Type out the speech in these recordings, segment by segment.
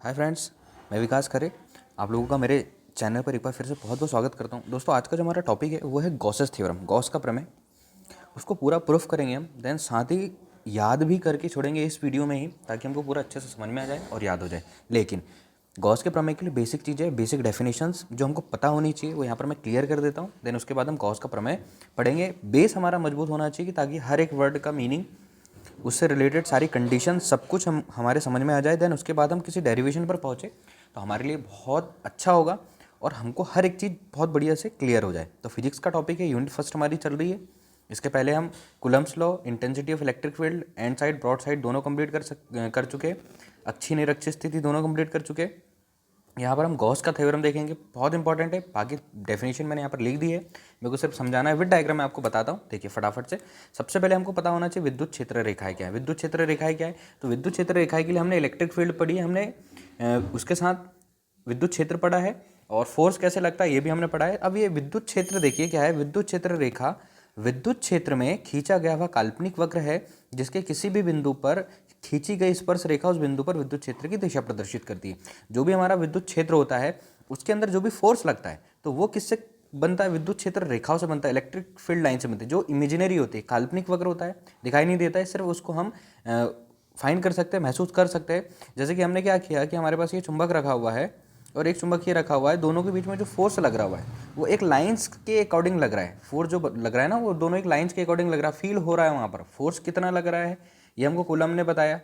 Hi friends, मैं विकास खरे आप लोगों का मेरे चैनल पर एक बार फिर से बहुत बहुत स्वागत करता हूं। दोस्तों, आज का जो हमारा टॉपिक है वो है गॉसेस थ्योरम, गॉस का प्रमेय। उसको पूरा प्रूफ करेंगे हम, देन साथ ही याद भी करके छोड़ेंगे इस वीडियो में ही, ताकि हमको पूरा अच्छे से समझ में आ जाए और याद हो जाए। लेकिन गॉस के प्रमेय के लिए बेसिक चीज़ें, बेसिक डेफिनेशंस जो हमको पता होनी चाहिए वो यहाँ पर मैं क्लियर कर देता हूँ। देन उसके बाद हम गॉस का प्रमेय पढ़ेंगे। बेस हमारा मजबूत होना चाहिए ताकि हर एक वर्ड का मीनिंग, उससे रिलेटेड सारी कंडीशन, सब कुछ हम हमारे समझ में आ जाए। देन उसके बाद हम किसी डेरिवेशन पर पहुँचे तो हमारे लिए बहुत अच्छा होगा और हमको हर एक चीज़ बहुत बढ़िया से क्लियर हो जाए। तो फिजिक्स का टॉपिक है, यूनिट फर्स्ट हमारी चल रही है। इसके पहले हम Coulomb's law, intensity of electric field, end side, broad side दोनों कंप्लीट कर चुके। अक्षीय निरक्षीय स्थिति दोनों कंप्लीट कर चुके। यहाँ पर हम गॉस का थ्योरम देखेंगे, बहुत इंपॉर्टेंट है। बाकी डेफिनेशन मैंने यहाँ पर लिख दी है, मेरे को सिर्फ समझाना है। विद डायग्राम मैं आपको बताता हूँ, देखिए फटाफट से। सबसे पहले हमको पता होना चाहिए विद्युत क्षेत्र रेखाएं क्या है। विद्युत क्षेत्र रेखाएं क्या है? तो विद्युत क्षेत्र रेखाएं के लिए हमने इलेक्ट्रिक फील्ड पढ़ी है, हमने उसके साथ विद्युत क्षेत्र पढ़ा है और फोर्स कैसे लगता है ये भी हमने पढ़ा है। अब ये विद्युत क्षेत्र देखिए क्या है। विद्युत क्षेत्र रेखा विद्युत क्षेत्र में खींचा गया हुआ काल्पनिक वक्र है, जिसके किसी भी बिंदु पर खींची गई स्पर्श रेखा उस बिंदु पर विद्युत क्षेत्र की दिशा प्रदर्शित करती है। जो भी हमारा विद्युत क्षेत्र होता है उसके अंदर जो भी फोर्स लगता है तो वो किससे बनता है? विद्युत क्षेत्र रेखाओं से बनता है, इलेक्ट्रिक फील्ड लाइन से बनती है, जो इमेजिनरी होती है, काल्पनिक वक्र होता है, दिखाई नहीं देता है, सिर्फ उसको हम फाइंड कर सकते हैं, महसूस कर सकते हैं। जैसे कि हमने क्या किया कि हमारे पास ये चुंबक रखा हुआ है और एक चुंबक ये रखा हुआ है, दोनों के बीच में जो फोर्स लग रहा हुआ है वो एक लाइंस के अकॉर्डिंग लग रहा है। फोर्स जो लग रहा है ना, वो दोनों एक लाइंस के अकॉर्डिंग लग रहा है, फील हो रहा है वहाँ पर। फोर्स कितना लग रहा है ये हमको कूलम ने बताया,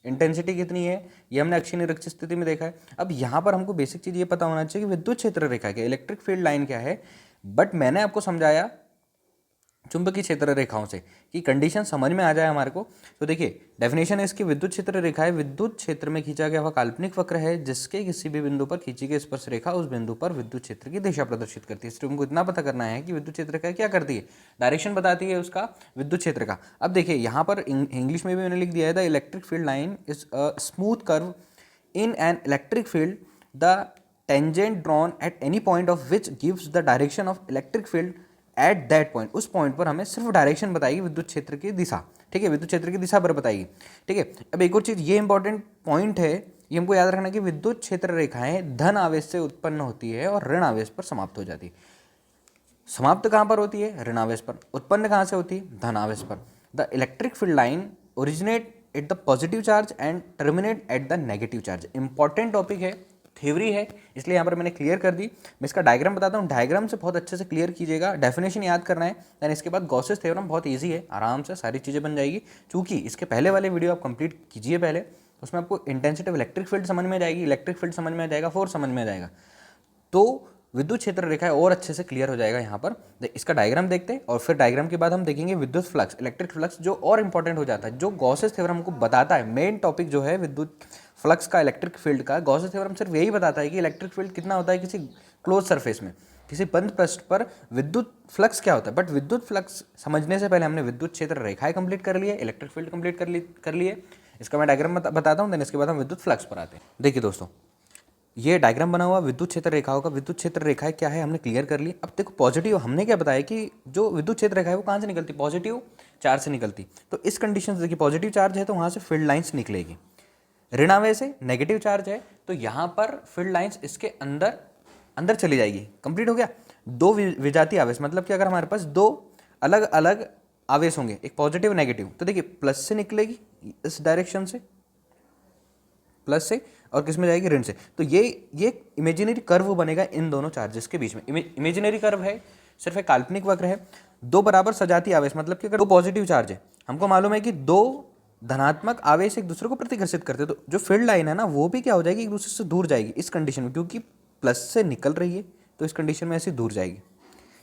इंटेंसिटी कितनी है ये हमने अक्षीय निरक्षीय स्थिति में देखा है। अब यहाँ पर हमको बेसिक चीज़ ये पता होना चाहिए कि विद्युत क्षेत्र रेखा क्या है, इलेक्ट्रिक फील्ड लाइन क्या है। बट मैंने आपको समझाया चुंबकीय क्षेत्र रेखाओं से कि कंडीशन समझ में आ जाए हमारे को। तो देखिए डेफिनेशन है इसकी, विद्युत क्षेत्र रेखा है विद्युत क्षेत्र में खींचा गया हुआ काल्पनिक वक्र है, जिसके किसी भी बिंदु पर खींची गई स्पर्श रेखा उस बिंदु पर विद्युत क्षेत्र की दिशा प्रदर्शित करती है। सिर्फ हमको इतना पता करना है कि विद्युत क्षेत्र रेखा क्या करती है, डायरेक्शन बताती है उसका विद्युत क्षेत्र का। अब देखिए यहाँ पर इंग्लिश में भी मैंने लिख दिया है, the electric field line is a smooth curve in an electric field, the tangent drawn at any point of which gives the direction of electric field at that point. उस पॉइंट पर हमें सिर्फ डायरेक्शन बताएगी, विद्युत क्षेत्र की दिशा। ठीक है, विद्युत क्षेत्र की दिशा पर बताएगी। ठीक है, अब एक और चीज़, ये इंपॉर्टेंट पॉइंट है, ये हमको याद रखना कि विद्युत क्षेत्र रेखाएं धन आवेश से उत्पन्न होती है और ऋण आवेश पर समाप्त हो जाती है। समाप्त कहाँ पर होती है? ऋण आवेश पर। उत्पन्न कहाँ से होती है? धन आवेश पर। The electric field line originate at the positive charge and terminate at the negative charge. Important topic है, थ्योरी है, इसलिए यहाँ पर मैंने क्लियर कर दी। मैं इसका डायग्राम बताता हूँ, डायग्राम से बहुत अच्छे से क्लियर कीजिएगा। डेफिनेशन याद करना है, दैन इसके बाद गॉसेस थ्योरम बहुत ईजी है, आराम से सारी चीज़ें बन जाएगी। चूँकि इसके पहले वाले वीडियो आप कंप्लीट कीजिए पहले, उसमें आपको इंटेंसिटी ऑफ इलेक्ट्रिक फील्ड समझ में आ जाएगी, इलेक्ट्रिक फील्ड समझ में आ जाएगा, फोर्स समझ में आ जाएगा, तो विद्युत क्षेत्र रेखा है और अच्छे से क्लियर हो जाएगा। यहाँ पर इसका डायग्राम देखते हैं और फिर डायग्राम के बाद हम देखेंगे विद्युत फ्लक्स, इलेक्ट्रिक फ्लक्स, जो और इंपॉर्टेंट हो जाता है, जो गॉसेस थ्योरम हमको बताता है। मेन टॉपिक जो है विद्युत फ्लक्स का, इलेक्ट्रिक फील्ड का, गॉसेस थ्योरम सिर्फ यही बताता है कि इलेक्ट्रिक फील्ड कितना होता है किसी क्लोज सरफेस में, किसी बंद पृष्ठ पर विद्युत फ्लक्स क्या होता है। बट विद्युत फ्लक्स समझने से पहले हमने विद्युत क्षेत्र रेखाएं कंप्लीट कर लिए, इलेक्ट्रिक फील्ड कंप्लीट कर लिए। इसका मैं डायग्राम बताता हूँ, देन इसके बाद हम विद्युत फ्लक्स पर आते हैं। देखिए दोस्तों, ये डायग्राम बना हुआ विद्युत क्षेत्र रेखाओं का, विद्युत क्षेत्र रेखाएं क्या है हमने क्लियर कर ली। अब देखो पॉजिटिव, हमने क्या बताया कि जो विद्युत क्षेत्र रेखा है वो कहाँ से निकलती? पॉजिटिव चार्ज से निकलती। तो इस कंडीशन से देखिए, पॉजिटिव चार्ज है तो वहाँ से फील्ड लाइंस निकलेगी, ऋणावेश है, नेगेटिव चार्ज है तो यहाँ पर फील्ड लाइंस इसके अंदर अंदर चली जाएगी। कंप्लीट हो गया। दो विजातीय आवेश, मतलब कि अगर हमारे पास दो अलग अलग आवेश होंगे, एक पॉजिटिव नेगेटिव, तो देखिए प्लस से निकलेगी इस डायरेक्शन से, प्लस से, और किस में जाएगी? ऋण से। तो ये इमेजिनरी कर्व बनेगा इन दोनों चार्जेस के बीच में। इमेजिनरी कर्व है, सिर्फ एक काल्पनिक वक्र है। दो बराबर सजातीय आवेश, मतलब कि अगर दो पॉजिटिव चार्ज है, हमको मालूम है कि दो धनात्मक आवेश एक दूसरे को प्रतिकर्षित करते हैं, तो जो फील्ड लाइन है ना वो भी क्या हो जाएगी? एक दूसरे से दूर जाएगी इस कंडीशन में, क्योंकि प्लस से निकल रही है तो इस कंडीशन में ऐसी दूर जाएगी।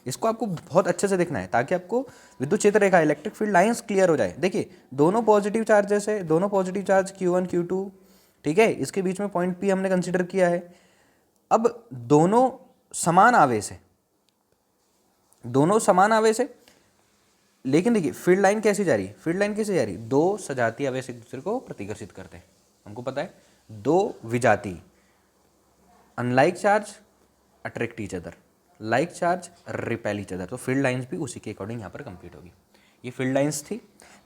इसको आपको बहुत अच्छे से देखना है ताकि आपको विद्युत क्षेत्र रेखा, इलेक्ट्रिक फील्ड लाइंस क्लियर हो जाए। देखिए दोनों पॉजिटिव चार्जेस है, दोनों पॉजिटिव चार्ज Q1 Q2, ठीक है, इसके बीच में पॉइंट P हमने कंसीडर किया है। अब दोनों समान आवेश है, दोनों समान आवेश है, लेकिन देखिए फील्ड लाइन कैसी जा रही है? फील्ड लाइन कैसे जा रही है? दो सजातीय आवेश एक दूसरे को प्रतिकर्षित करते हैं, हमको पता है। दो विजातीय, unlike charge attract each other, like charge repel each other. तो फील्ड लाइंस भी उसी के अकॉर्डिंग यहाँ पर कंप्लीट होगी। ये फील्ड लाइंस थी।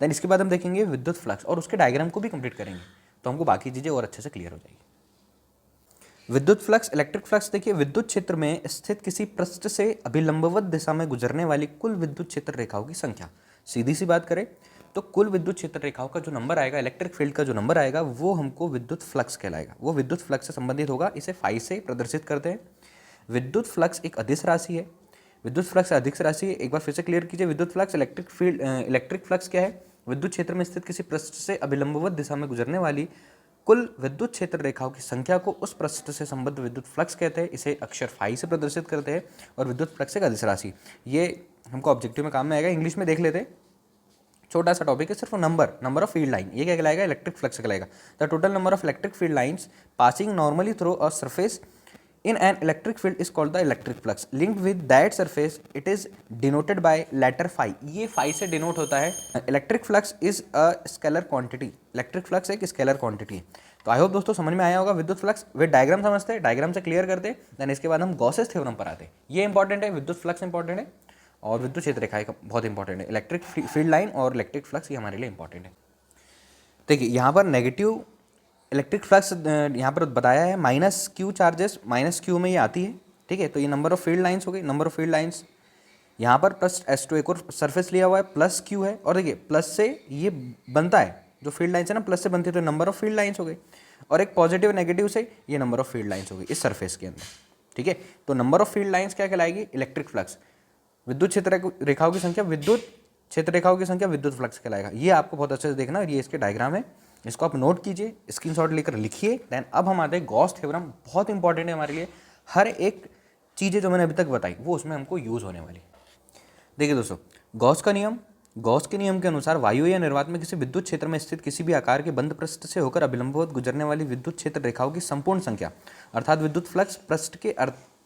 देन इसके बाद हम देखेंगे विद्युत फ्लक्स और उसके डायग्राम को भी कंप्लीट करेंगे, तो हमको बाकी चीज़ें और अच्छे से क्लियर हो जाएगी। विद्युत फ्लक्स, इलेक्ट्रिक फ्लक्स देखिए, विद्युत क्षेत्र में स्थित किसी पृष्ठ से अभिलंबवत दिशा में गुजरने वाली कुल विद्युत क्षेत्र रेखाओं की संख्या। सीधी सी बात करें तो कुल विद्युत क्षेत्र रेखाओं का जो नंबर आएगा, इलेक्ट्रिक फील्ड का जो नंबर आएगा, वो हमको विद्युत फ्लक्स कहलाएगा, वो विद्युत फ्लक्स से संबंधित होगा। इसे फाई से प्रदर्शित करते हैं। विद्युत फ्लक्स एक अदिश राशि है। विद्युत फ्लक्स अदिश राशि है, एक बार फिर से क्लियर कीजिए। विद्युत फ्लक्स, इलेक्ट्रिक फ्लक्स क्या है? विद्युत क्षेत्र में स्थित किसी पृष्ठ से अभिलंबवत दिशा में गुजरने वाली कुल विद्युत क्षेत्र रेखाओं की संख्या को उस पृष्ठ से संबद्ध विद्युत फ्लक्स कहते हैं। इसे अक्षर फाई से प्रदर्शित करते हैं। और विद्युत फ्लक्स एक अदिश राशि, ये हमको ऑब्जेक्टिव में काम में आएगा। इंग्लिश में देख लेते हैं, छोटा सा टॉपिक है, सिर्फ नंबर ऑफ फील्ड लाइन, ये क्या कहलाएगा? इलेक्ट्रिक फ्लक्स कहलाएगा। The total number of electric field lines passing normally through a surface in an electric field is called the electric flux. Linked with that surface, it is denoted by letter phi. ये phi से denote होता है। Electric flux is a scalar quantity. Electric flux एक scalar quantity है। तो I hope दोस्तों समझ में आया होगा। विद्युत फ्लक्स वे डायग्राम समझते हैं, डायग्राम से क्लियर करते हैं, देन इसके बाद हम गॉसेस थ्योरम पर आते हैं। ये इंपॉर्टेंट है, विद्युत फ्लक्स इंपॉर्टेंट है और विद्युत क्षेत्र रेखा बहुत इंपॉर्टेंट है। इलेक्ट्रिक फील्ड लाइन और इलेक्ट्रिक फ्लक्स ये हमारे लिए इंपॉर्टेंट है। देखिए यहाँ पर नेगेटिव इलेक्ट्रिक फ्लक्स यहाँ पर बताया है, minus Q charges, minus Q में ये आती है, ठीक है। तो ये नंबर ऑफ फील्ड लाइंस हो गई, नंबर ऑफ फील्ड लाइंस। यहाँ पर प्लस S2 एक और सरफेस लिया हुआ है, प्लस क्यू है। और देखिए प्लस से ये बनता है, जो फील्ड लाइन्स है ना प्लस से बनती है, तो नंबर ऑफ फील्ड लाइन्स हो गई। और एक पॉजिटिव नेगेटिव से ये नंबर ऑफ फील्ड लाइन्स हो गई इस सरफेस के अंदर, ठीक है। तो नंबर ऑफ फील्ड लाइन्स क्या कहलाएगी? Electric flux. विद्युत क्षेत्र रेखाओं की संख्या, विद्युत क्षेत्र रेखाओं की संख्या विद्युत फ्लक्स कहलाएगा। ये आपको बहुत अच्छे से देखना, और ये इसके डायग्राम है, इसको आप नोट कीजिए, स्क्रीनशॉट लेकर लिखिए। देन अब हम आते हैं गॉस थ्योरम, बहुत इंपॉर्टेंट है हमारे लिए। हर एक चीज़ें जो मैंने अभी तक बताई वो उसमें हमको यूज़ होने वाली है। देखिए दोस्तों, गॉस का नियम, गॉस के नियम के अनुसार वायु या निर्वात में किसी विद्युत क्षेत्र में स्थित किसी भी आकार के बंद पृष्ठ से होकर अभिलंबवत गुजरने वाली विद्युत क्षेत्र रेखाओं की संपूर्ण संख्या अर्थात विद्युत फ्लक्स पृष्ठ के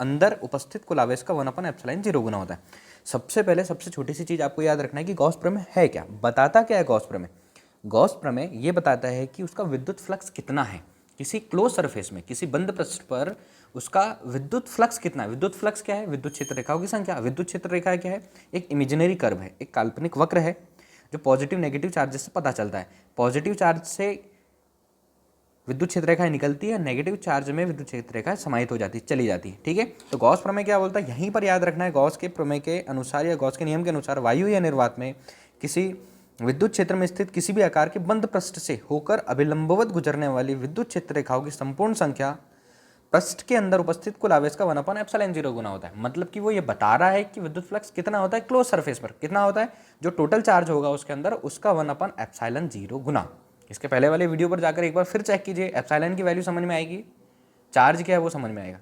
अंदर उपस्थित कुल आवेश का 1/ε0 गुना होता है। सबसे पहले सबसे छोटी सी चीज़ आपको याद रखना है कि गॉस प्रमेय है क्या, बताता क्या है गॉस प्रमेय? गॉस प्रमेय ये बताता है कि उसका विद्युत फ्लक्स कितना है किसी क्लोज सरफेस में, किसी बंद पृष्ठ पर उसका विद्युत फ्लक्स कितना है। विद्युत फ्लक्स क्या है? विद्युत क्षेत्र रेखाओं की संख्या। विद्युत क्षेत्र रेखा क्या है? एक इमेजिनरी कर्व है, एक काल्पनिक वक्र है, जो पॉजिटिव नेगेटिव चार्जेस से पता चलता है। पॉजिटिव चार्ज से विद्युत क्षेत्र रेखाएं निकलती है, नेगेटिव चार्ज में विद्युत क्षेत्र रेखाएं समाहित हो जाती है, चली जाती है, ठीक है। तो गॉस प्रमेय क्या बोलता है, यहीं पर याद रखना है। गॉस के प्रमेय के अनुसार या गॉस के नियम के अनुसार वायु या निर्वात में किसी विद्युत क्षेत्र में स्थित किसी भी आकार के बंद पृष्ठ से होकर अभिलंबवत गुजरने वाली विद्युत क्षेत्र रेखाओं की संपूर्ण संख्या पृष्ठ के अंदर उपस्थित कुल आवेश का 1/ε0 गुना होता है। मतलब कि वो ये बता रहा है कि विद्युत फ्लक्स कितना होता है क्लोज सरफेस पर, कितना होता है, जो टोटल चार्ज होगा उसके अंदर उसका 1/ε0 गुना। इसके पहले वाले वीडियो पर जाकर एक बार फिर चेक कीजिए, एप्सिलॉन की वैल्यू समझ में आएगी, चार्ज क्या है वो समझ में आएगा।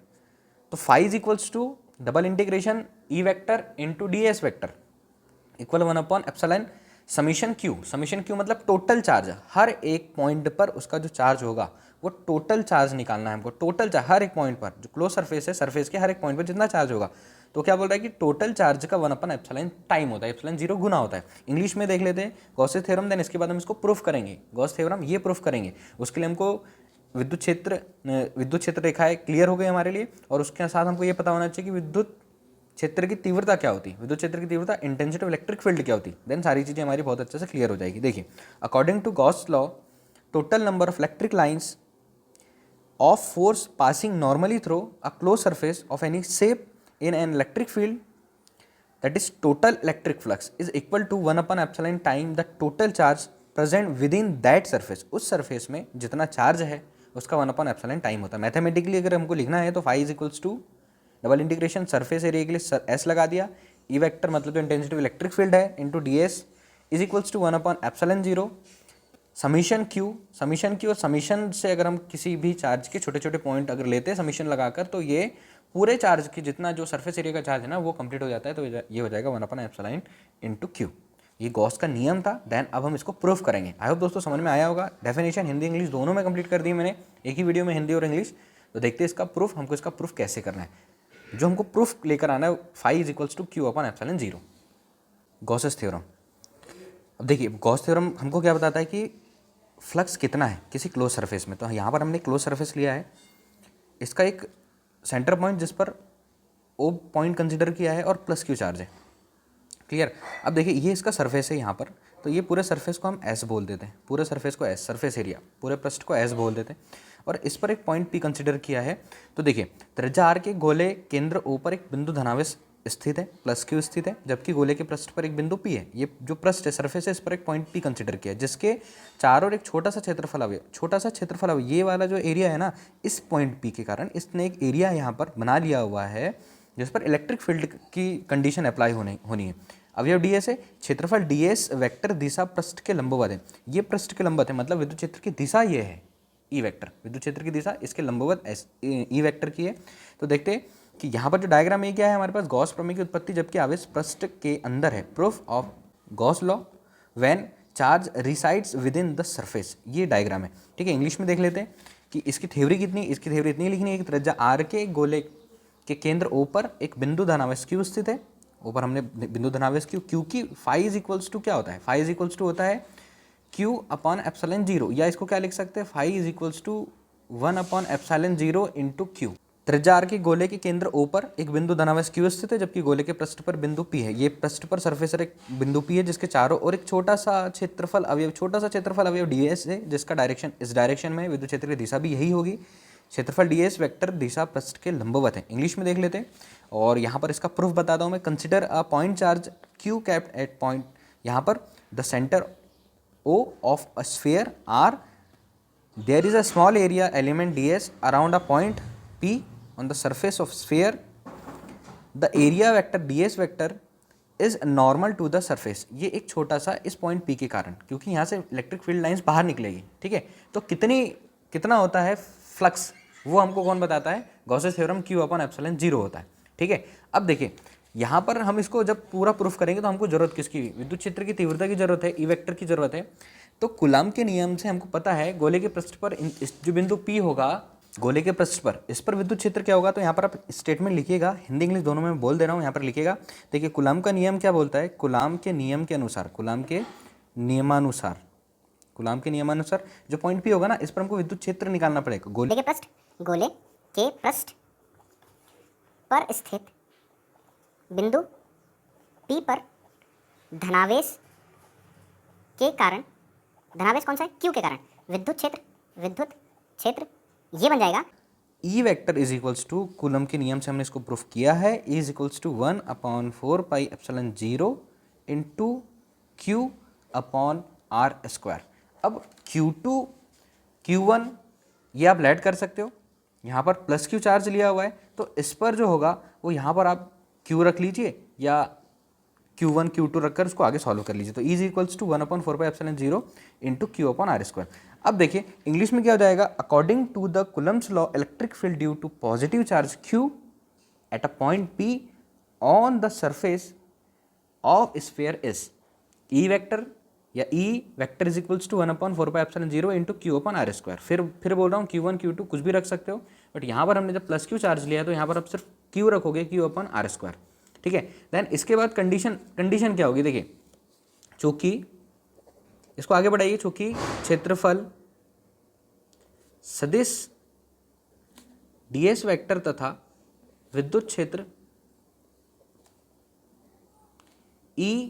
तो phi is equals to double integration E vector into D S vector equal 1/ε summation Q. Summation Q मतलब टोटल चार्ज, हर एक पॉइंट पर उसका जो चार्ज होगा वो टोटल चार्ज निकालना है हमको। टोटल चार्ज हर एक पॉइंट पर, जो क्लोज सरफेस है, सरफेस के हर एक पॉइंट पर जितना चार्ज होगा, तो क्या बोल रहा है कि टोटल चार्ज का 1/ε टाइम होता है, ε0 गुना होता है। इंग्लिश में देख लेते हैं गॉसेस थ्योरम, देन इसके बाद हम इसको प्रूफ करेंगे। गॉस थ्योरम ये प्रूफ करेंगे, उसके लिए हमको विद्युत क्षेत्र रेखाएं क्लियर हो गई हमारे लिए, और उसके साथ हमको ये पता होना चाहिए कि विद्युत क्षेत्र की तीव्रता क्या होती है, विद्युत क्षेत्र की तीव्रता, इंटेंसिटी ऑफ इलेक्ट्रिक फील्ड क्या होती है। देन सारी चीज़ें हमारी बहुत अच्छे से क्लियर हो जाएगी। देखिए, according to Gauss law, total number of electric lines of force passing normally through a closed surface of any shape in an electric field, that is total electric flux, is equal to 1/ε time the total charge present within that surface। उस surface में जितना charge है उसका 1/ε time होता है। Mathematically अगर हमको लिखना है तो phi is equals to double integration surface area के लिए एस लगा दिया, ई वेक्टर मतलब जो इंटेंसिटी इलेक्ट्रिक फील्ड है into D S is equals to 1/ε0 summation Q. और समीशन से अगर हम किसी भी चार्ज के छोटे छोटे पॉइंट अगर लेते हैं समीशन लगाकर, तो ये पूरे चार्ज की जितना जो सरफेस एरिया का चार्ज है ना वो कंप्लीट हो जाता है। तो ये हो जाएगा 1/ε इंटू क्यू। ये गॉस का नियम था। देन अब हम इसको प्रूफ करेंगे। आई होप दोस्तों समझ में आया होगा। डेफिनेशन हिंदी इंग्लिश दोनों में कंप्लीट कर दी मैंने एक ही वीडियो में, हिंदी और इंग्लिश। तो देखते हैं इसका प्रूफ, हमको इसका प्रूफ कैसे करना है। जो हमको प्रूफ लेकर आना है, phi is equals to Q/ε0, Gauss's theorem. अब देखिए, गॉस थ्योरम हमको क्या बताता है कि फ्लक्स कितना है किसी क्लोज सरफेस में। तो यहाँ पर हमने क्लोज सरफेस लिया है, इसका एक सेंटर पॉइंट जिस पर ओ पॉइंट कंसीडर किया है और प्लस क्यू चार्ज है, क्लियर। अब देखिए ये इसका सरफेस है यहाँ पर, तो ये पूरे सरफेस को हम एस बोल देते हैं, पूरे सरफेस को एस, सरफेस एरिया पूरे पृष्ठ को एस बोल देते हैं। और इस पर एक पॉइंट पी कंसिडर किया है। तो देखिए त्रिज्या आर के गोले केंद्र ओ पर एक बिंदु धनावेश स्थित है, प्लस क्यू स्थित है, जबकि गोले के पृष्ठ पर एक बिंदु पी है। ये जो पृष्ठ है, सरफेस है, इस पर एक पॉइंट पी कंसिडर किया है, जिसके चारों ओर एक छोटा सा क्षेत्रफल अवयव, छोटा सा क्षेत्रफल अवयव, ये वाला जो एरिया है ना, इस पॉइंट पी के कारण इसने एक एरिया यहाँ पर बना लिया हुआ है जिस पर इलेक्ट्रिक फील्ड की कंडीशन अप्लाई होनी है। अवयव ds है, क्षेत्रफल ds वेक्टर दिशा पृष्ठ के लंबवत है। ये पृष्ठ के लंबवत है, मतलब विद्युत क्षेत्र की दिशा ये है, ई वेक्टर, विद्युत क्षेत्र की दिशा इसके लंबवत ई वेक्टर की है। तो देखते हैं कि यहाँ पर जो डायग्राम है क्या है, हमारे पास गॉस प्रमेय की उत्पत्ति जबकि आवेश पृष्ठ के अंदर है, proof of Gauss law when charge resides with in the surface, ये डायग्राम है। ठीक है, इंग्लिश में देख लेते हैं कि इसकी थ्योरी कितनी, इसकी थ्योरी इतनी लिखनी है कि त्रिज्या आर के गोले के केंद्र O पर एक बिंदु धनावेश Q स्थित है। ऊपर हमने बिंदु धनावेश Q, क्योंकि फाई इज इक्वल्स टू क्या होता है, फाई इज इक्वल्स टू होता है Q अपॉन एप्सिलॉन 0, या इसको क्या लिख सकते हैं, phi is equals to 1 upon epsilon 0 into Q। त्रिज्या आर के गोले के केंद्र O पर एक बिंदु धनावेश Q स्थित है, जबकि गोले के पृष्ठ पर बिंदु P है। ये पृष्ठ पर सरफेस एक बिंदु P है जिसके चारों ओर एक छोटा सा क्षेत्रफल अवयव ds है, जिसका डायरेक्शन इस डायरेक्शन में, विद्युत क्षेत्र की दिशा भी यही होगी। क्षेत्रफल ds वेक्टर दिशा पृष्ठ के लंबवत है। इंग्लिश में देख लेते हैं और यहाँ पर इसका प्रूफ बताता हूँ मैं। Consider a point charge Q kept at point, यहाँ पर the centre O of a sphere R, there is a small area element ds around a point P on the surface of sphere, the area vector ds vector is normal to the surface. ये एक छोटा सा इस point P के कारण, क्योंकि यहाँ से इलेक्ट्रिक फील्ड लाइंस बाहर निकलेगी। ठीक है, तो कितना होता है फ्लक्स, वो हमको कौन बताता है, Gauss's theorem Q upon epsilon 0 होता है। ठीक है, अब देखिए यहाँ पर हम इसको जब पूरा प्रूफ करेंगे तो हमको जरूरत किसकी, विद्युत क्षेत्र की तीव्रता की जरूरत है, ई वेक्टर की जरूरत है। तो कूलॉम के नियम से हमको पता है गोले के पृष्ठ पर इस जो बिंदु P होगा, गोले के पृष्ठ पर, इस पर विद्युत क्षेत्र क्या होगा। तो यहाँ पर आप स्टेटमेंट लिखिएगा, हिंदी इंग्लिश दोनों में बोल दे रहा हूँ, यहाँ पर लिखिएगा। देखिए कूलॉम का नियम क्या बोलता है, कूलॉम के नियम के अनुसार, कूलॉम के नियमानुसार जो पॉइंट P होगा ना, इस पर हमको विद्युत क्षेत्र निकालना पड़ेगा। गोले के पृष्ठ पर स्थित बिंदु P पर धनावेश के कारण, धनावेश कौन सा है, Q के कारण विद्युत क्षेत्र ये बन जाएगा E vector is equals to, Coulomb के नियम से हमने इसको प्रूफ किया है, E is equals to 1 upon 4 pi epsilon 0 into Q upon R square. अब Q2 Q1 ये आप लेट कर सकते हो, यहाँ पर प्लस Q चार्ज लिया हुआ है, तो इस पर जो होगा वो यहाँ पर आप Q रख लीजिए या Q1 Q2 रखकर उसको आगे सॉल्व कर लीजिए। तो E is equals to 1 upon 4 pi epsilon 0 into Q upon R square. अब देखिए इंग्लिश में क्या हो जाएगा, according to the Coulomb's law electric field due to positive charge Q at a point P on the surface of sphere is E vector या E vector is equals to 1 upon 4 pi epsilon 0 into Q upon R square. फिर बोल रहा हूँ Q1 Q2 कुछ भी रख सकते हो, बट यहाँ पर हमने जब प्लस Q चार्ज लिया है तो यहाँ पर आप सिर्फ Q रखोगे, Q अपॉन R स्क्वायर। ठीक है, देन इसके बाद कंडीशन क्या होगी, देखिए चूंकि इसको आगे बढ़ाइए, चूंकि क्षेत्रफल सदिश ds वेक्टर तथा विद्युत क्षेत्र E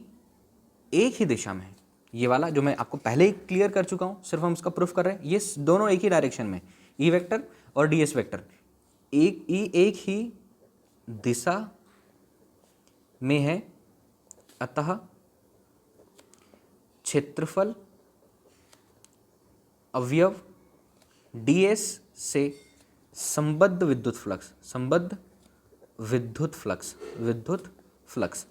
एक ही दिशा में है, ये वाला जो मैं आपको पहले ही क्लियर कर चुका हूं, सिर्फ हम इसका प्रूफ कर रहे हैं, ये दोनों एक ही डायरेक्शन में, E वेक्टर और ds वेक्टर एक ही दिशा में है, अतः क्षेत्रफल अवयव ds से संबद्ध विद्युत फ्लक्स।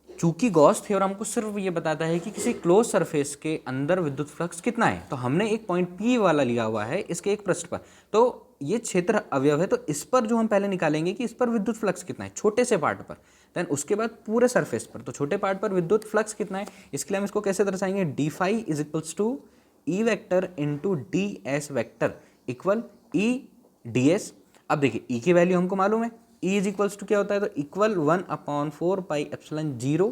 चूंकि गॉस थ्योरम हमको सिर्फ ये बताता है कि किसी क्लोज सरफेस के अंदर विद्युत फ्लक्स कितना है, तो हमने एक पॉइंट P वाला लिया हुआ है इसके एक पृष्ठ पर, तो ये क्षेत्र अवयव है, तो इस पर जो हम पहले निकालेंगे कि इस पर विद्युत फ्लक्स कितना है छोटे से पार्ट पर, देन उसके बाद पूरे सरफेस पर, तो छोटे पार्ट पर विद्युत फ्लक्स कितना है, इसके लिए हम इसको कैसे दर्शाएंगे, D phi is equals to E vector into D S vector equal E D S. अब देखिए ई की वैल्यू हमको मालूम है, ई इज इक्वल्स टू क्या होता है, तो equal 1 upon 4 pi epsilon 0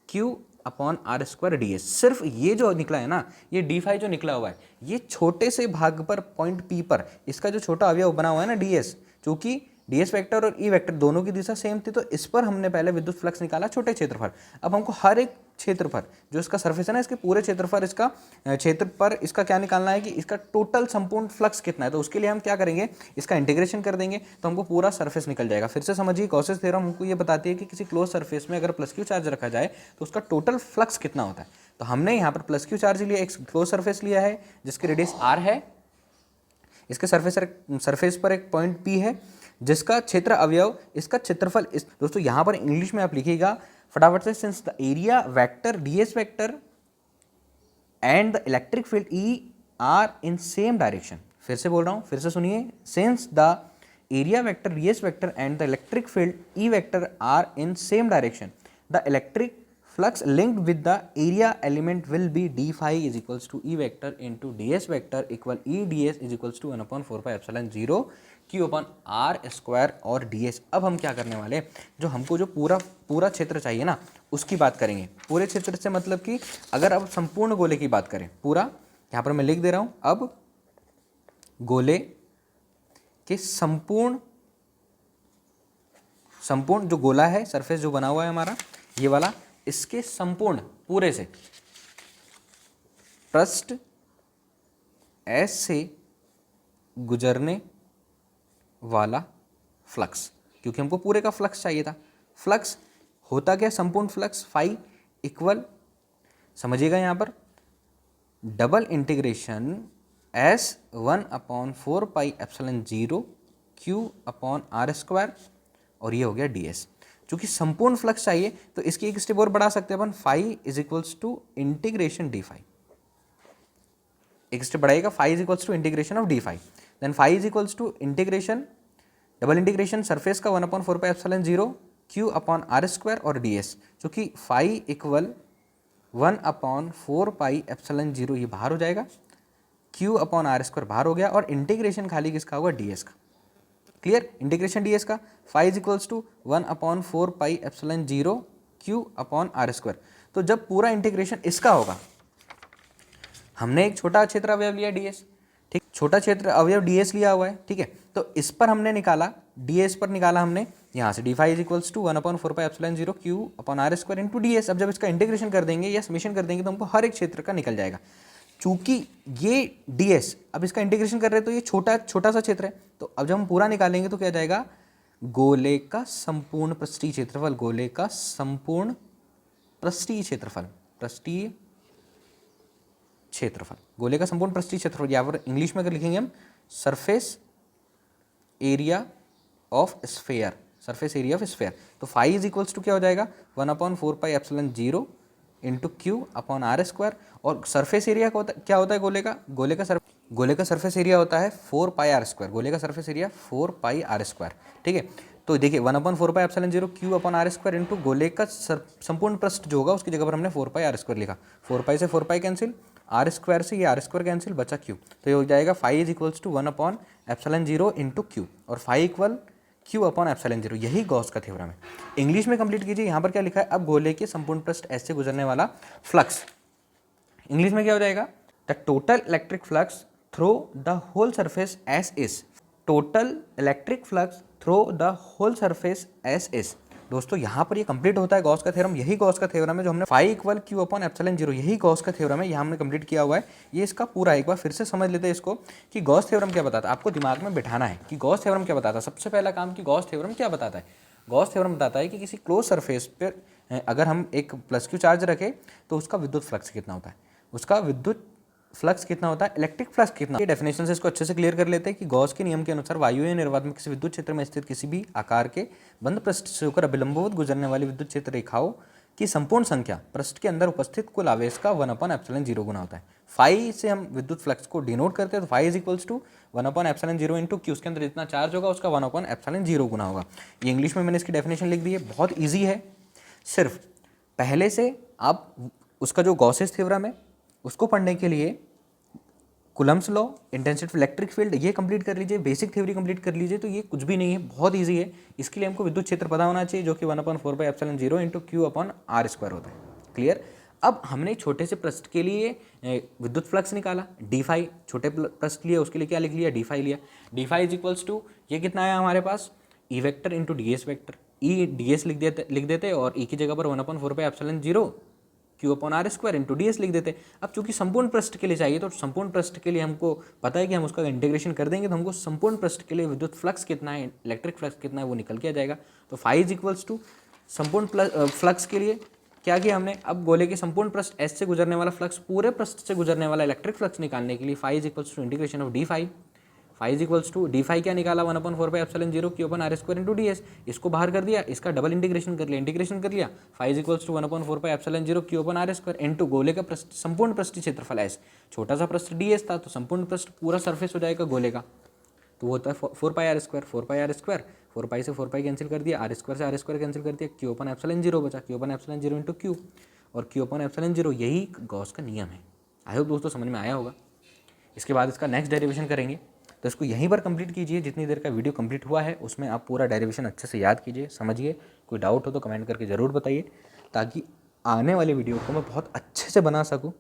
Q upon R square ds। सिर्फ ये जो निकला है ना, ये डी फाई जो निकला हुआ है, ये छोटे से भाग पर पॉइंट P पर इसका जो छोटा अवयव बना हुआ है ना ds, चूंकि ds वेक्टर और E वेक्टर दोनों की दिशा सेम थी, तो इस पर हमने पहले विद्युत फ्लक्स निकाला छोटे क्षेत्रफल। अब हमको हर एक क्षेत्रफल, जो इसका सरफेस है ना, इसके पूरे क्षेत्रफल, इसका क्षेत्र पर इसका क्या निकालना है कि इसका टोटल संपूर्ण फ्लक्स कितना है। तो उसके लिए हम क्या करेंगे, इसका इंटीग्रेशन कर देंगे तो हमको पूरा सरफेस निकल जाएगा। फिर से समझिए, गॉसेस थ्योरम हमको ये बताती है कि किसी क्लोज सरफेस में अगर प्लस क्यू चार्ज रखा जाए तो उसका टोटल फ्लक्स कितना होता है। तो हमने यहाँ पर प्लस क्यू चार्ज लिया, एक क्लोज सरफेस लिया है जिसकी रेडियस r है, इसके सरफेस पर एक पॉइंट P है जिसका क्षेत्र अवयव, इसका क्षेत्रफल इस, दोस्तों यहाँ पर इंग्लिश में आप लिखिएगा फटाफट से, since the area vector ds vector and the electric field E are in same direction. फिर से बोल रहा हूँ, फिर से सुनिए, since the area vector ds vector and the electric field E vector are in same direction, the electric flux linked with the area element will be d phi is equals to E vector into ds vector equal E ds is equals to 1 upon 4 pi epsilon 0 q upon r square और ds। अब हम क्या करने वाले, जो हमको जो पूरा क्षेत्र चाहिए ना उसकी बात करेंगे। पूरे क्षेत्र से मतलब कि अगर अब संपूर्ण गोले की बात करें, पूरा यहाँ पर मैं लिख दे रहा हूँ, अब गोले के संपूर्ण जो गोला है, सरफेस जो बना हुआ है हमारा ये वाला, इसके संपूर्ण पूरे से पृष्ठ S से गुजरने वाला फ्लक्स, क्योंकि हमको पूरे का फ्लक्स चाहिए था। फ्लक्स होता क्या, संपूर्ण फ्लक्स फाई इक्वल, समझिएगा यहाँ पर double integration S1 upon 4 pi epsilon 0 Q upon R square और ये हो गया ds। चूंकि संपूर्ण फ्लक्स चाहिए तो इसकी एक स्टेप और बढ़ा सकते हैं अपन, phi is equals to integration D phi, एक स्टेप बढ़ाएगा, phi is equals to integration of D phi, then phi is equals to integration, double integration surface का 1 upon 4 pi epsilon 0 Q upon R square और D S, चूंकि phi equal 1 upon 4 pi epsilon 0 ये बाहर हो जाएगा, Q upon R square बाहर हो गया और इंटीग्रेशन खाली किसका होगा, डी एस का। क्लियर, इंटीग्रेशन ds का, phi is equals to 1 upon 4 pi epsilon 0 q upon R square. तो जब पूरा इंटीग्रेशन इसका होगा, हमने एक छोटा क्षेत्र अवयव लिया ds, ठीक, छोटा क्षेत्र अवयव ds लिया हुआ है, ठीक है, तो इस पर हमने निकाला, ds पर निकाला हमने यहाँ से, D phi is equals to 1 upon 4 pi epsilon 0 q upon R square into ds। अब जब इसका इंटीग्रेशन कर देंगे या समेशन कर देंगे तो हमको हर एक क्षेत्र का निकल जाएगा। चूंकि ये ds, अब इसका इंटीग्रेशन कर रहे हैं तो ये छोटा सा क्षेत्र है, तो अब जब हम पूरा निकालेंगे तो क्या जाएगा, गोले का संपूर्ण पृष्ठीय क्षेत्रफल, गोले का संपूर्ण पृष्ठीय क्षेत्रफल, गोले का संपूर्ण पृष्ठीय क्षेत्रफल, या फिर इंग्लिश में अगर लिखेंगे हम surface area of sphere, surface area of sphere. तो फाई इज इक्वल्स टू क्या हो जाएगा, 1 upon 4 pi epsilon 0 into Q upon R square, और सरफेस एरिया क्या होता है गोले का सरफेस एरिया होता है 4 पाई आर स्क्वायर, गोले का surface area 4 pi R square, ठीक है। तो देखिए 1 upon 4 pi epsilon 0 Q upon R square into गोले का संपूर्ण पृष्ठ जो होगा उसकी जगह पर हमने 4 पाई आर स्क्वायर लिखा, 4 पाई से 4 पाई कैंसिल, आर स्क्वायर से ये आर स्क्वायर कैंसिल, बचा क्यू, तो ये हो जाएगा phi is equals to 1 upon epsilon 0 into Q, और phi equal Q upon epsilon 0, यही गॉस का थ्योरम है। इंग्लिश में कंप्लीट कीजिए, यहाँ पर क्या लिखा है, अब गोले के संपूर्ण पृष्ठ S से गुजरने वाला फ्लक्स, इंग्लिश में क्या हो जाएगा, the total electric flux through the whole surface S is, total electric flux through the whole surface S is. दोस्तों यहाँ पर ये कंप्लीट होता है गॉस का थ्योरम, यही गॉस का थ्योरम है जो हमने phi equal Q upon epsilon 0, यही गॉस का थ्योरम है, यहाँ हमने कंप्लीट किया हुआ है। ये इसका पूरा, एक बार फिर से समझ लेते हैं इसको कि गॉस थ्योरम क्या बताता है, आपको दिमाग में बिठाना है कि गॉस थ्योरम क्या बताता है। सबसे पहला काम कि गॉस थ्योरम क्या बताता है, गॉस थ्योरम बताता है कि किसी क्लोज सरफेस पर अगर हम एक प्लस क्यू चार्ज रखें तो उसका विद्युत फ्लक्स कितना होता है, उसका विद्युत फ्लक्स कितना होता है, इलेक्ट्रिक फ्लक्स कितना। ये डेफिनेशन से इसको अच्छे से क्लियर कर लेते हैं कि गॉस के नियम के अनुसार वायु या निर्वात में किसी विद्युत क्षेत्र में स्थित किसी भी आकार के बंद पृष्ठ से होकर अभिलंबवत गुजरने वाली विद्युत क्षेत्र रेखाओं की संपूर्ण संख्या पृष्ठ के अंदर उपस्थित कुल आवेश का 1 अपॉन एप्सिलॉन 0 गुना होता है। फाई से हम विद्युत फ्लक्स को डिनोट करते हैं, तो phi is equals to 1 upon epsilon 0 into Q, उसके अंदर जितना चार्ज होगा उसका 1 अपॉन एप्सिलॉन 0 गुना होगा। ये इंग्लिश में मैंने इसकी डेफिनेशन लिख दी है, बहुत ईजी है। सिर्फ पहले से आप उसका जो गॉसेस थ्योरम है उसको पढ़ने के लिए Coulomb's law, intensity electric field, ये कंप्लीट कर लीजिए, बेसिक थ्योरी कंप्लीट कर लीजिए, तो ये कुछ भी नहीं है, बहुत इजी है। इसके लिए हमको विद्युत क्षेत्र पता होना चाहिए जो कि 1 upon 4 pi epsilon 0 into Q upon R square होता है। क्लियर। अब हमने छोटे से पृष्ठ के लिए विद्युत फ्लक्स निकाला, डी फाई, छोटे पृष्ठ लिए उसके लिए क्या लिख लिया, डी फाई लिया। D phi is equals to, ये कितना है हमारे पास, E vector into D S vector, E D S लिख देते और ई की जगह पर 1 upon 4 pi epsilon 0 Q upon R square into D S लिख देते। अब चूंकि संपूर्ण पृष्ठ के लिए चाहिए तो संपूर्ण पृष्ठ के लिए हमको पता है कि हम उसका इंटीग्रेशन कर देंगे तो हमको संपूर्ण पृष्ठ के लिए विद्युत फ्लक्स कितना है, इलेक्ट्रिक फ्लक्स कितना है वो निकल के आ जाएगा। तो फाई इज इक्वल्स टू संपूर्ण फ्लक्स के लिए क्या किया हमने, अब गोले के संपूर्ण पृष्ठ एस से गुजरने वाला फ्लक्स पूरे पृष्ठ से गुजरने वाला इलेक्ट्रिक फ्लक्स निकालने के लिए phi is equals to integration of D phi. Phi is equals to D phi क्या निकाला 1/4πε0 Q upon R square into D S, इसको बाहर कर दिया, इसका डबल इंटीग्रेशन कर लिया phi is equals to 1/4πε0 Q upon R square into गोले का पृष्ठ संपूर्ण पृष्ठीय क्षेत्रफल एस, छोटा सा पृष्ठ डी एस था तो संपूर्ण पृष्ठ पूरा सरफेस हो जाएगा गोले का, तो वो होता है 4πr², 4πr², 4π से 4π कैंसिल कर दिया, r² से r² कैंसिल कर दिया, क्यू अपन एप्सिलॉन 0 बचा, क्यू अपन एप्सिलॉन 0 इंटू क्यू, और क्यू अपन एप्सिलॉन 0 यही गॉस का नियम है। आई होप दोस्तों समझ में आया होगा। इसके बाद इसका नेक्स्ट डेरिवेशन करेंगे, तो इसको यहीं पर कंप्लीट कीजिए। जितनी देर का वीडियो कंप्लीट हुआ है उसमें आप पूरा डेरिवेशन अच्छे से याद कीजिए, समझिए। कोई डाउट हो तो कमेंट करके ज़रूर बताइए ताकि आने वाली वीडियो को मैं बहुत अच्छे से बना सकूँ।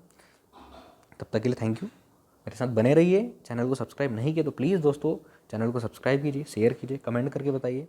तब तक के लिए थैंक यू, मेरे साथ बने रहिए। चैनल को सब्सक्राइब नहीं किया तो प्लीज़ दोस्तों चैनल को सब्सक्राइब कीजिए, शेयर कीजिए, कमेंट करके बताइए।